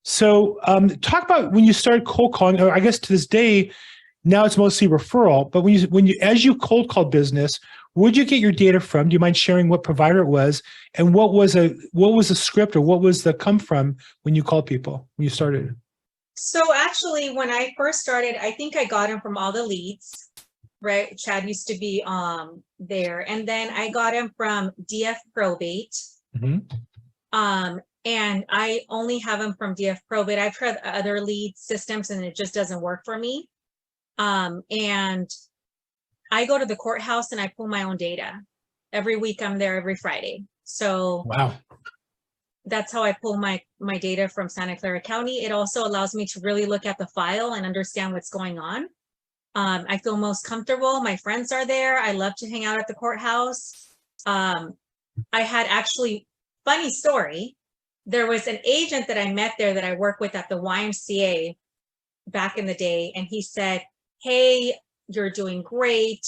So talk about when you started cold calling, or I guess to this day, now it's mostly referral, but as you cold call business, where'd you get your data from? Do you mind sharing what provider it was, and what was the script, or what was the come from when you called people when you started? So actually, when I first started, I think I got him from all the leads, right? Chad used to be there, and then I got him from LAProbate. And I only have him from LAProbate. I've tried other lead systems and it just doesn't work for me. And I go to the courthouse and I pull my own data. Every week I'm there every Friday. So wow, that's how I pull my data from Santa Clara County. It also allows me to really look at the file and understand what's going on. I feel most comfortable. My friends are there. I love to hang out at the courthouse. I had actually, funny story, there was an agent that I met there that I work with at the YMCA back in the day. And he said, hey, you're doing great.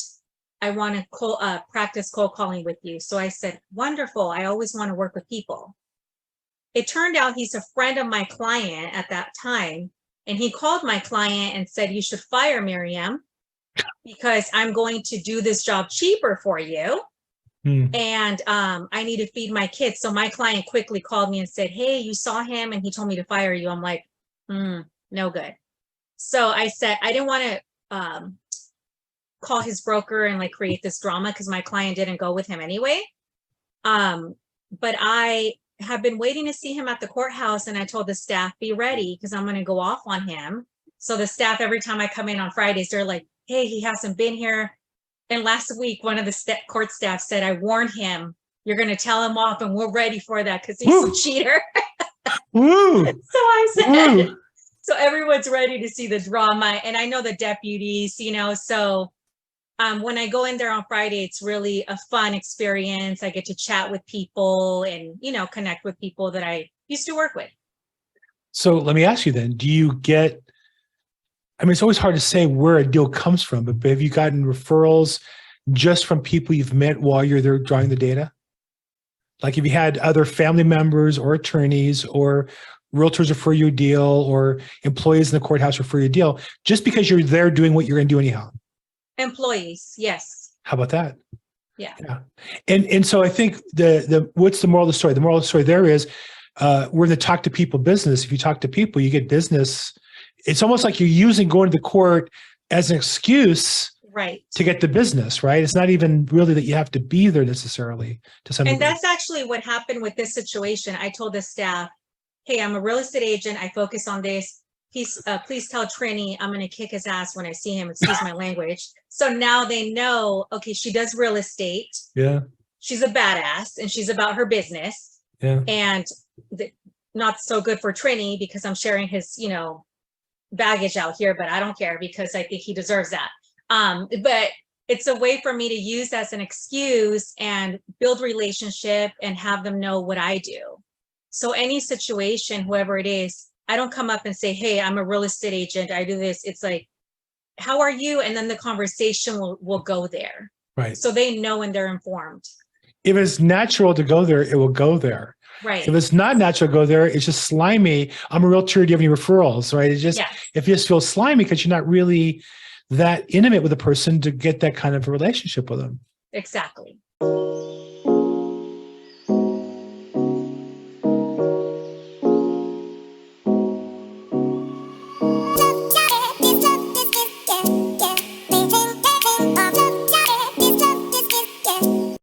I want to practice cold calling with you. So I said, wonderful. I always want to work with people. It turned out he's a friend of my client at that time. And he called my client and said, you should fire Miriam because I'm going to do this job cheaper for you. And I need to feed my kids. So my client quickly called me and said, hey, you saw him and he told me to fire you. I'm like, no good. So I said, I didn't want to call his broker and like create this drama because my client didn't go with him anyway. But I have been waiting to see him at the courthouse, and I told the staff, be ready because I'm going to go off on him. So the staff, every time I come in on Fridays, they're like, hey, he hasn't been here. And last week, one of the court staff said, I warned him, you're going to tell him off, and we're ready for that because he's a cheater. Woo. So I said, so everyone's ready to see the drama. And I know the deputies, so when I go in there on Friday, it's really a fun experience. I get to chat with people and, connect with people that I used to work with. So let me ask you then, do you get, I mean, it's always hard to say where a deal comes from, but have you gotten referrals just from people you've met while you're there drawing the data? Like if you had other family members or attorneys or realtors refer you a deal or employees in the courthouse refer you a deal, just because you're there doing what you're going to do anyhow? Employees, yes. How about that? Yeah. And so I think what's the moral of the story? The moral of the story there is we're in the talk to people business. If you talk to people, you get business. It's almost like you're using going to the court as an excuse to get the business, right? It's not even really that you have to be there necessarily to some degree. That's actually what happened with this situation. I told the staff, hey, I'm a real estate agent. I focus on this. Please tell Trini I'm going to kick his ass when I see him. Excuse my language. So now they know, okay, she does real estate. Yeah. She's a badass and she's about her business. Yeah. And not so good for Trini because I'm sharing his, baggage out here, but I don't care because I think he deserves that. But it's a way for me to use as an excuse and build relationship and have them know what I do. So any situation, whoever it is, I don't come up and say, hey, I'm a real estate agent. I do this. It's like, how are you? And then the conversation will go there. Right. So they know and they're informed. If it's natural to go there, it will go there. Right. If it's not natural to go there, it's just slimy. I'm a realtor. Do you have any referrals? Right. It just feels slimy because you're not really that intimate with a person to get that kind of a relationship with them. Exactly.